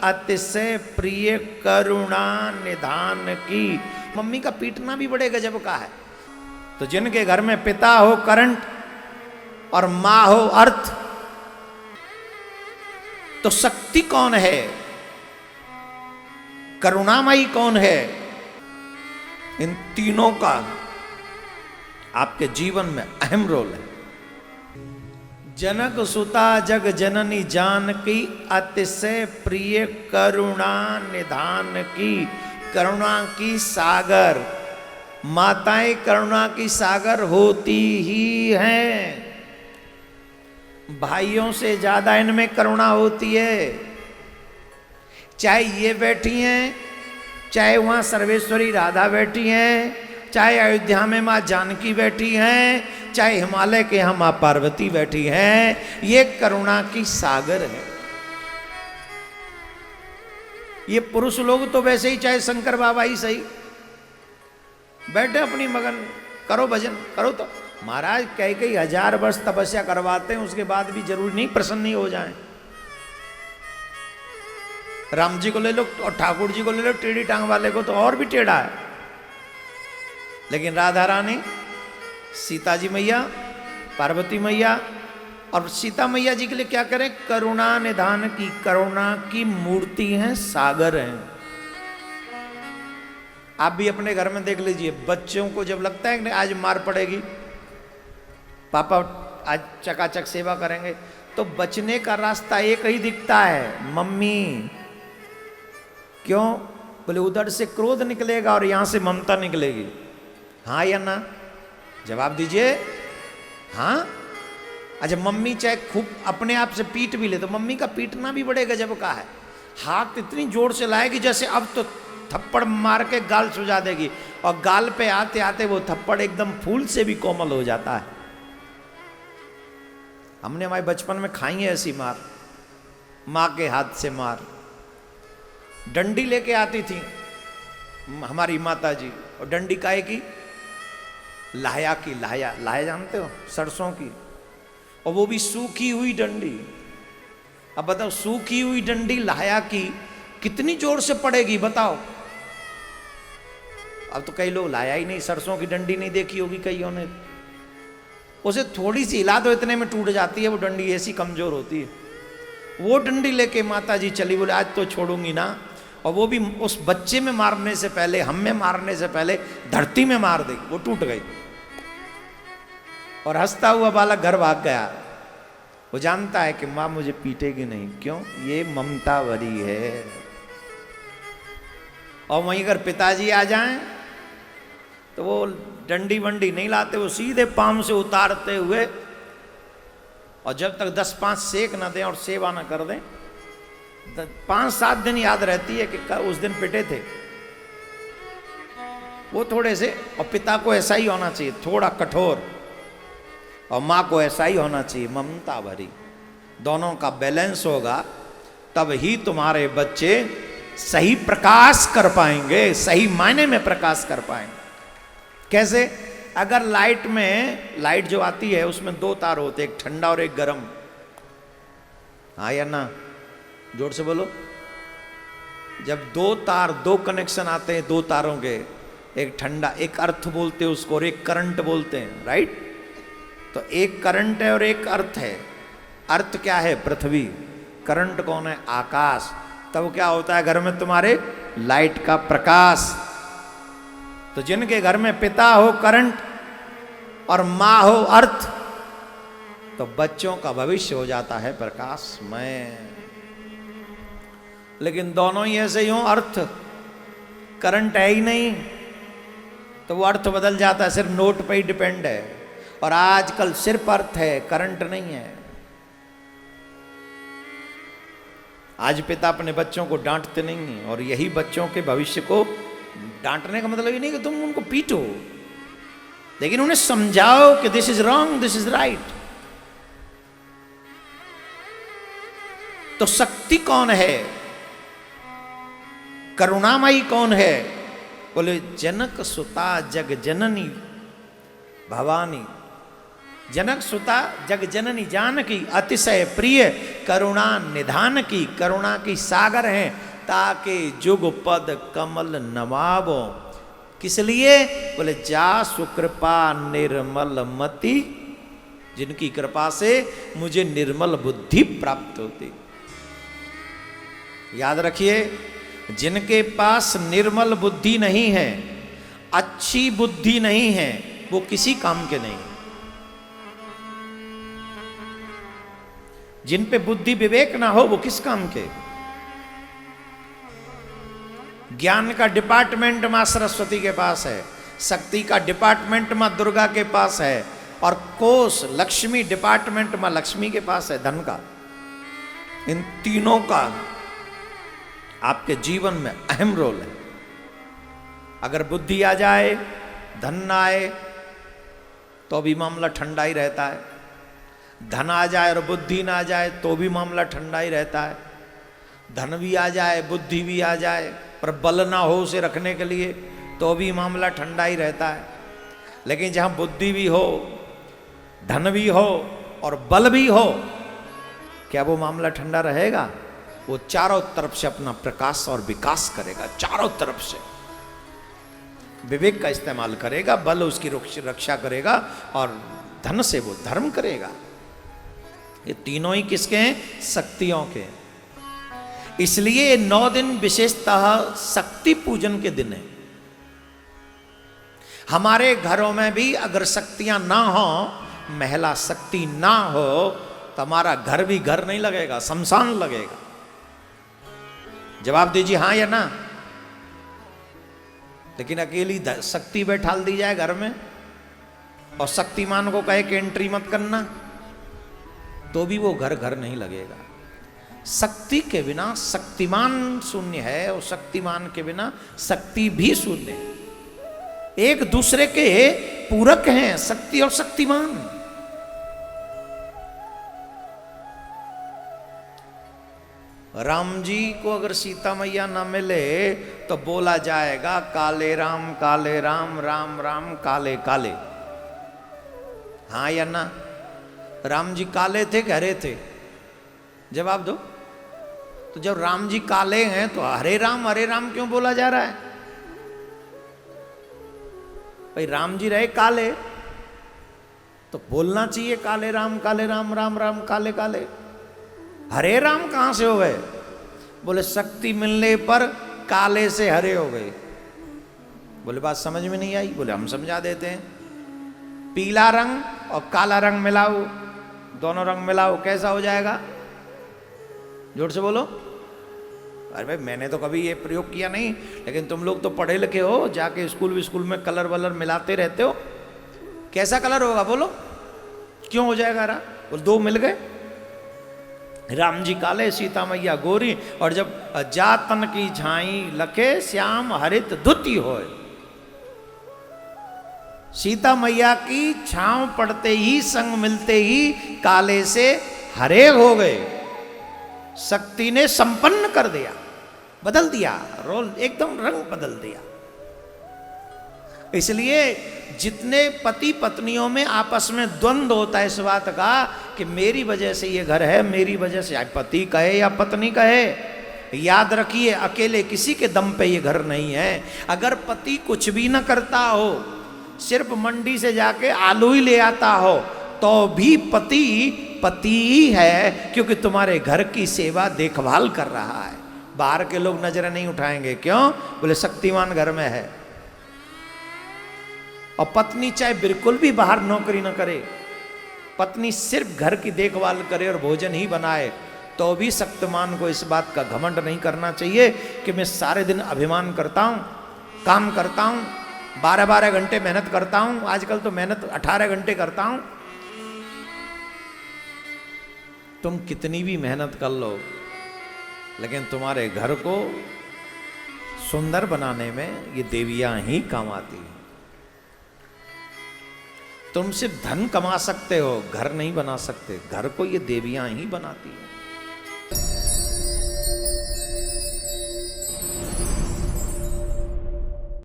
अतिशय प्रिय करुणा निधान की। मम्मी का पीटना भी बड़े गजब का है। तो जिनके घर में पिता हो करंट और मां हो अर्थ, तो शक्ति कौन है, करुणामयी कौन है, इन तीनों का आपके जीवन में अहम रोल है। जनक सुता जग जननी जानकी, अतिशय प्रिय करुणा निधान की। करुणा की सागर, माताएं करुणा की सागर होती ही हैं। भाइयों से ज्यादा इनमें करुणा होती है। चाहे ये बैठी हैं, चाहे वहां सर्वेश्वरी राधा बैठी हैं, चाहे अयोध्या में मां जानकी बैठी हैं, चाहे हिमालय के यहाँ मां पार्वती बैठी हैं, ये करुणा की सागर है। ये पुरुष लोग तो वैसे ही, चाहे शंकर बाबा ही सही, बैठे अपनी मगन, करो भजन करो। तो महाराज कई हजार वर्ष तपस्या करवाते हैं, उसके बाद भी जरूरी नहीं प्रसन्न ही हो जाएं। राम जी को ले लो और ठाकुर जी को ले लो, टेढ़ी टांग वाले को तो और भी टेढ़ा है। लेकिन राधा रानी, सीता जी मैया, पार्वती मैया, और सीता मैया जी के लिए क्या करें, करुणा निधान की। करुणा की मूर्ति हैं, सागर हैं। आप भी अपने घर में देख लीजिए, बच्चों को जब लगता है कि आज मार पड़ेगी, पापा आज चकाचक सेवा करेंगे, तो बचने का रास्ता एक ही दिखता है, मम्मी। क्यों? बोले उधर से क्रोध निकलेगा और यहां से ममता निकलेगी। हाँ या ना? जवाब दीजिए। हाँ। अच्छा, मम्मी चाहे खूब अपने आप से पीट भी ले, तो मम्मी का पीटना भी बड़े गजब का है। हाथ इतनी जोर से लाएगी जैसे अब तो थप्पड़ मार के गाल सुझा देगी, और गाल पे आते आते वो थप्पड़ एकदम फूल से भी कोमल हो जाता है। हमने हमारे बचपन में खाई है ऐसी मार, माँ के हाथ से मार। डंडी लेके आती थी हमारी माता जी, और डंडी काहे की? लाया की। लाया, लाया जानते हो, सरसों की, और वो भी सूखी हुई डंडी। अब बताओ, सूखी हुई डंडी लाया की कितनी जोर से पड़ेगी बताओ। अब तो कई लोग लाया ही नहीं, सरसों की डंडी नहीं देखी होगी कईयों ने। उसे थोड़ी सी हिला दो, इतने में टूट जाती है वो डंडी, ऐसी कमजोर होती है। वो डंडी लेके माता जी चली, बोले आज तो छोड़ूंगी ना। और वो भी उस बच्चे में मारने से पहले, हम में मारने से पहले धरती में मार दी, वो टूट गई। और हंसता हुआ बालक घर भाग गया। वो जानता है कि मां मुझे पीटेगी नहीं। क्यों? ये ममता भरी है। और वहीं अगर पिताजी आ जाएं तो वो डंडी वंडी नहीं लाते, वो सीधे पाम से उतारते हुए, और जब तक 10-5 सेक ना दें और सेवा ना कर दें, 5-7 दिन याद रहती है कि उस दिन पिटे थे वो थोड़े से। और पिता को ऐसा ही होना चाहिए, थोड़ा कठोर, और माँ को ऐसा ही होना चाहिए, ममता भरी। दोनों का बैलेंस होगा, तब ही तुम्हारे बच्चे सही प्रकाश कर पाएंगे, सही मायने में प्रकाश कर पाएंगे। कैसे? अगर लाइट में, लाइट जो आती है उसमें 2 तार होते, एक ठंडा और एक गर्म। हाँ या ना? जोर से बोलो। जब 2 तार, 2 कनेक्शन आते हैं 2 तारों के, एक ठंडा, एक अर्थ बोलते हैं उसको, और एक करंट बोलते हैं, राइट? तो एक करंट है और एक अर्थ है। अर्थ क्या है? पृथ्वी। करंट कौन है? आकाश। तब क्या होता है घर में तुम्हारे? लाइट का प्रकाश। तो जिनके घर में पिता हो करंट और मां हो अर्थ, तो बच्चों का भविष्य हो जाता है प्रकाशमय। लेकिन दोनों ही ऐसे ही हो, अर्थ करंट है ही नहीं, तो वो अर्थ बदल जाता है, सिर्फ नोट पे ही डिपेंड है। और आजकल सिर्फ अर्थ है, करंट नहीं है। आज पिता अपने बच्चों को डांटते नहीं हैं, और यही बच्चों के भविष्य को, डांटने का मतलब ये नहीं कि तुम उनको पीटो, लेकिन उन्हें समझाओ कि this is wrong, this is right. तो शक्ति कौन है, करुणामयी कौन है? बोले जनक सुता जग जननी भवानी। जनक सुता जग जननी जानकी अतिशय प्रिय करुणा निधान की, करुणा की सागर हैं ताके जुग पद कमल नवाबो। किस लिए? बोले जा सुकृपा निर्मल मति, जिनकी कृपा से मुझे निर्मल बुद्धि प्राप्त होती। याद रखिए, जिनके पास निर्मल बुद्धि नहीं है, अच्छी बुद्धि नहीं है, वो किसी काम के नहीं। जिन पे बुद्धि विवेक ना हो वो किस काम के। ज्ञान का डिपार्टमेंट मां सरस्वती के पास है, शक्ति का डिपार्टमेंट मां दुर्गा के पास है, और कोष लक्ष्मी डिपार्टमेंट मां लक्ष्मी के पास है, धन का। इन तीनों का आपके जीवन में अहम रोल है। अगर बुद्धि आ जाए, धन ना आए, तो भी मामला ठंडा ही रहता है। धन आ जाए और बुद्धि ना आ जाए तो भी मामला ठंडा ही रहता है। धन भी आ जाए, बुद्धि भी आ जाए, पर बल ना हो उसे रखने के लिए, तो भी मामला ठंडा ही रहता है। लेकिन जहां बुद्धि भी हो, धन भी हो और बल भी हो, क्या वो मामला ठंडा रहेगा? वो चारों तरफ से अपना प्रकाश और विकास करेगा, चारों तरफ से विवेक का इस्तेमाल करेगा, बल उसकी रक्षा करेगा, और धन से वो धर्म करेगा। ये तीनों ही किसके हैं? शक्तियों के। इसलिए 9 दिन विशेषतः शक्ति पूजन के दिन है। हमारे घरों में भी अगर शक्तियां ना हो, महिला शक्ति ना हो, तो हमारा घर भी घर नहीं लगेगा, शमशान लगेगा। जवाब दीजिए हाँ या ना। लेकिन अकेली शक्ति बैठाल दी जाए घर में और शक्तिमान को कहे कि एंट्री मत करना, तो भी वो घर घर नहीं लगेगा। शक्ति के बिना शक्तिमान शून्य है, और शक्तिमान के बिना शक्ति भी शून्य है। एक दूसरे के पूरक हैं शक्ति और शक्तिमान। राम जी को अगर सीता मैया ना मिले तो बोला जाएगा काले राम राम राम काले काले। हाँ या ना? राम जी काले थे कि हरे थे? जवाब दो। तो जब राम जी काले हैं तो हरे राम क्यों बोला जा रहा है? भाई राम जी रहे काले तो बोलना चाहिए काले राम राम राम काले काले। हरे राम कहां से हो गए? बोले शक्ति मिलने पर काले से हरे हो गए। बोले बात समझ में नहीं आई? बोले हम समझा देते हैं। पीला रंग और काला रंग मिलाओ, दोनों रंग मिलाओ, कैसा हो जाएगा? जोर से बोलो। अरे भाई मैंने तो कभी ये प्रयोग किया नहीं, लेकिन तुम लोग तो पढ़े लिखे हो, जाके स्कूल में कलर वलर मिलाते रहते हो। कैसा कलर होगा बोलो? क्यों हो जाएगा हरा? बोल दो मिल गए, राम जी काले सीता मैया गोरी, और जब जातन की झाई लखे श्याम हरित धुति होए। सीता मैया की छांव पड़ते ही, संग मिलते ही काले से हरे हो गए। शक्ति ने संपन्न कर दिया, बदल दिया रोल, एकदम रंग बदल दिया। इसलिए जितने पति पत्नियों में आपस में द्वंद्व होता है इस बात का कि मेरी वजह से ये घर है, मेरी वजह से, पति कहे या पत्नी कहे, याद रखिए अकेले किसी के दम पे ये घर नहीं है। अगर पति कुछ भी न करता हो, सिर्फ मंडी से जाके आलू ही ले आता हो, तो भी पति पति ही है, क्योंकि तुम्हारे घर की सेवा देखभाल कर रहा है। बाहर के लोग नजरें नहीं उठाएंगे। क्यों? बोले शक्तिमान घर में है। और पत्नी चाहे बिल्कुल भी बाहर नौकरी न करे, पत्नी सिर्फ घर की देखभाल करे और भोजन ही बनाए, तो भी शक्तिमान को इस बात का घमंड नहीं करना चाहिए कि मैं सारे दिन अभिमान करता हूँ, काम करता हूँ, 12-12 घंटे मेहनत करता हूँ। आजकल तो मेहनत 18 घंटे करता हूँ। तुम कितनी भी मेहनत कर लो, लेकिन तुम्हारे घर को सुंदर बनाने में ये देवियां ही काम आती हैं। तुम सिर्फ धन कमा सकते हो, घर नहीं बना सकते। घर को ये देवियां ही बनाती हैं।